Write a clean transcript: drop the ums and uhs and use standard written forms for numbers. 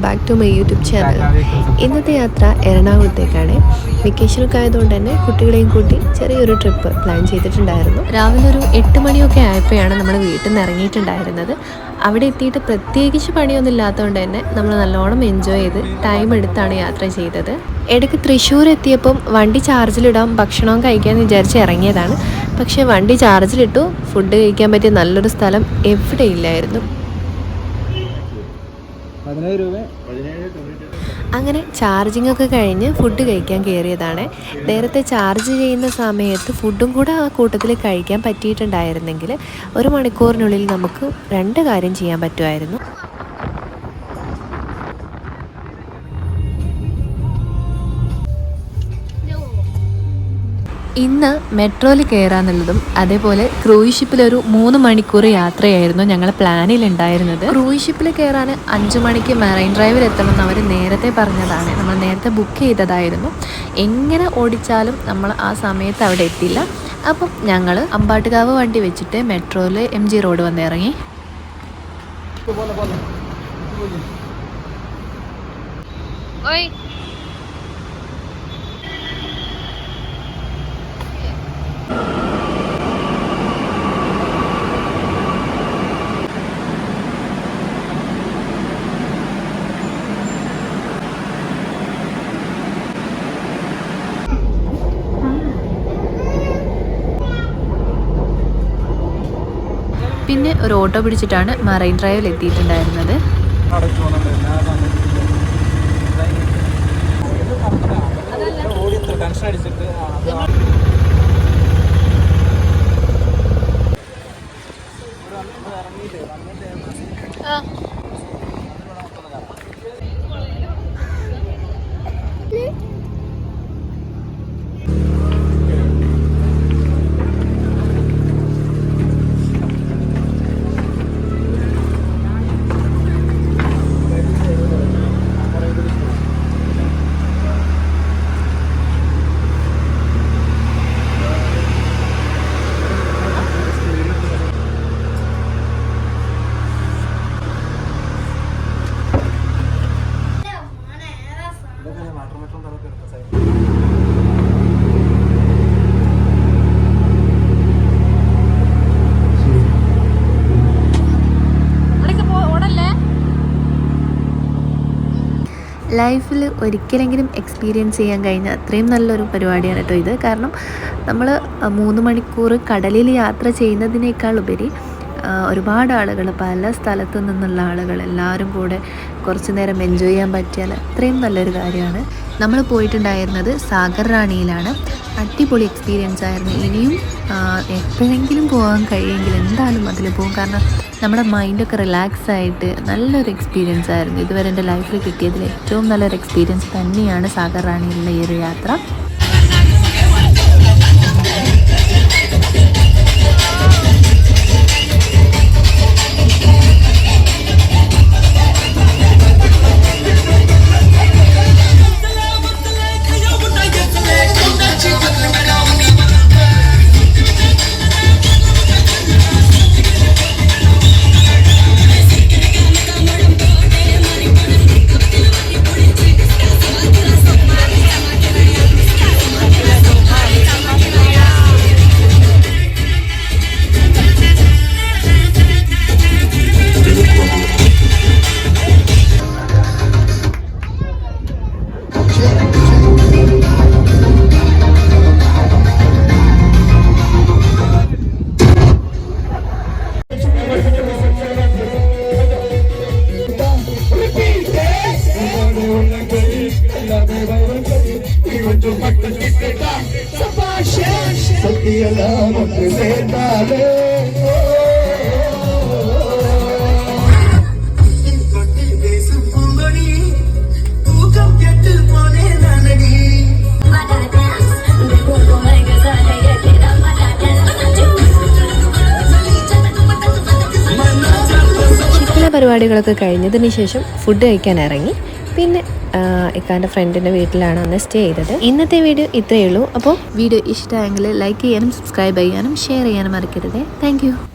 Back to my YouTube channel. ഇന്നത്തെ യാത്ര എറണാകുളത്തേക്കാണ്. വെക്കേഷനൊക്കെ ആയതുകൊണ്ട് തന്നെ കുട്ടികളെയും കൂട്ടി ചെറിയൊരു ട്രിപ്പ് പ്ലാൻ ചെയ്തിട്ടുണ്ടായിരുന്നു. രാവിലെ ഒരു 8 മണിയൊക്കെ ആയപ്പോഴാണ് നമ്മൾ വീട്ടിൽ നിന്ന് ഇറങ്ങിയിട്ടുണ്ടായിരുന്നത്. അവിടെ എത്തിയിട്ട് പ്രത്യേകിച്ച് പണിയൊന്നും ഇല്ലാത്തതുകൊണ്ട് തന്നെ നമ്മൾ നല്ലോണം എൻജോയ് ചെയ്ത് ടൈം എടുത്താണ് യാത്ര ചെയ്തത്. ഇടയ്ക്ക് തൃശ്ശൂർ എത്തിയപ്പം വണ്ടി ചാർജിലിടാം, ഭക്ഷണവും കഴിക്കാമെന്ന് വിചാരിച്ച് ഇറങ്ങിയതാണ്. പക്ഷേ വണ്ടി ചാർജിലിട്ടു, ഫുഡ് കഴിക്കാൻ പറ്റിയ നല്ലൊരു സ്ഥലം എവിടെയില്ലായിരുന്നു. അങ്ങനെ ചാർജിങ് ഒക്കെ കഴിഞ്ഞ് ഫുഡ് കഴിക്കാൻ കയറിയതാണ്. നേരത്തെ ചാർജ് ചെയ്യുന്ന സമയത്ത് ഫുഡും കൂടെ ആ കൂട്ടത്തിൽ കഴിക്കാൻ പറ്റിയിട്ടുണ്ടായിരുന്നെങ്കിൽ 1 മണിക്കൂറിനുള്ളിൽ നമുക്ക് 2 കാര്യം ചെയ്യാൻ പറ്റുമായിരുന്നു. ഇന്ന് മെട്രോയിൽ കയറാന്നുള്ളതും അതേപോലെ ക്രൂയിസ് ഷിപ്പിലൊരു 3 മണിക്കൂർ യാത്രയായിരുന്നു ഞങ്ങൾ പ്ലാനിലുണ്ടായിരുന്നത്. ക്രൂയിസ് ഷിപ്പിൽ കയറാൻ 5 മണിക്ക് മറൈൻ ഡ്രൈവിൽ എത്തണമെന്ന് അവർ നേരത്തെ പറഞ്ഞതാണ്. നമ്മൾ നേരത്തെ ബുക്ക് ചെയ്തതായിരുന്നു. എങ്ങനെ ഓടിച്ചാലും നമ്മൾ ആ സമയത്ത് അവിടെ എത്തില്ല. അപ്പം ഞങ്ങൾ അമ്പാട്ടുകാവ് വണ്ടി വെച്ചിട്ട് മെട്രോയിൽ MG റോഡ് വന്നിറങ്ങി. പിന്നെ ഒരു ഓട്ടോ പിടിച്ചിട്ടാണ് മറൈൻ ഡ്രൈവിൽ എത്തിയിട്ടുണ്ടായിരുന്നത്. ലൈഫിൽ ഒരിക്കലെങ്കിലും എക്സ്പീരിയൻസ് ചെയ്യാൻ കഴിഞ്ഞ അത്രയും നല്ലൊരു പരിപാടിയാണ് കേട്ടോ ഇത്. കാരണം നമ്മൾ 3 മണിക്കൂർ കടലിൽ യാത്ര ചെയ്യുന്നതിനേക്കാൾ ഉപരി ഒരുപാട് ആളുകൾ, പല സ്ഥലത്തു നിന്നുള്ള ആളുകൾ എല്ലാവരും കൂടെ കുറച്ച് നേരം എൻജോയ് ചെയ്യാൻ പറ്റിയാൽ അത്രയും നല്ലൊരു കാര്യമാണ്. നമ്മൾ പോയിട്ടുണ്ടായിരുന്നത് സാഗർ റാണിയിലാണ്. അടിപൊളി എക്സ്പീരിയൻസ് ആയിരുന്നു. ഇനിയും എപ്പോഴെങ്കിലും പോകാൻ കഴിയുമെങ്കിൽ എന്തായാലും അതിൽ പോകും. കാരണം നമ്മുടെ മൈൻഡൊക്കെ റിലാക്സ് ആയിട്ട് നല്ലൊരു എക്സ്പീരിയൻസ് ആയിരുന്നു. ഇതുവരെ എൻ്റെ ലൈഫിൽ കിട്ടിയതിൽ ഏറ്റവും നല്ലൊരു എക്സ്പീരിയൻസ് തന്നെയാണ് സാഗർ റാണിയിലുള്ള ഈ ഒരു യാത്ര. പരിപാടികളൊക്കെ കഴിഞ്ഞതിന് ശേഷം ഫുഡ് കഴിക്കാൻ ഇറങ്ങി. പിന്നെ ഇക്കാൻ്റെ ഫ്രണ്ടിൻ്റെ വീട്ടിലാണ് അന്ന് സ്റ്റേ ചെയ്തത്. ഇന്നത്തെ വീഡിയോ ഇത്രയേ ഉള്ളൂ. അപ്പോൾ വീഡിയോ ഇഷ്ടമായെങ്കിൽ ലൈക്ക് ചെയ്യാനും സബ്സ്ക്രൈബ് ചെയ്യാനും ഷെയർ ചെയ്യാനും മറക്കരുത്. താങ്ക്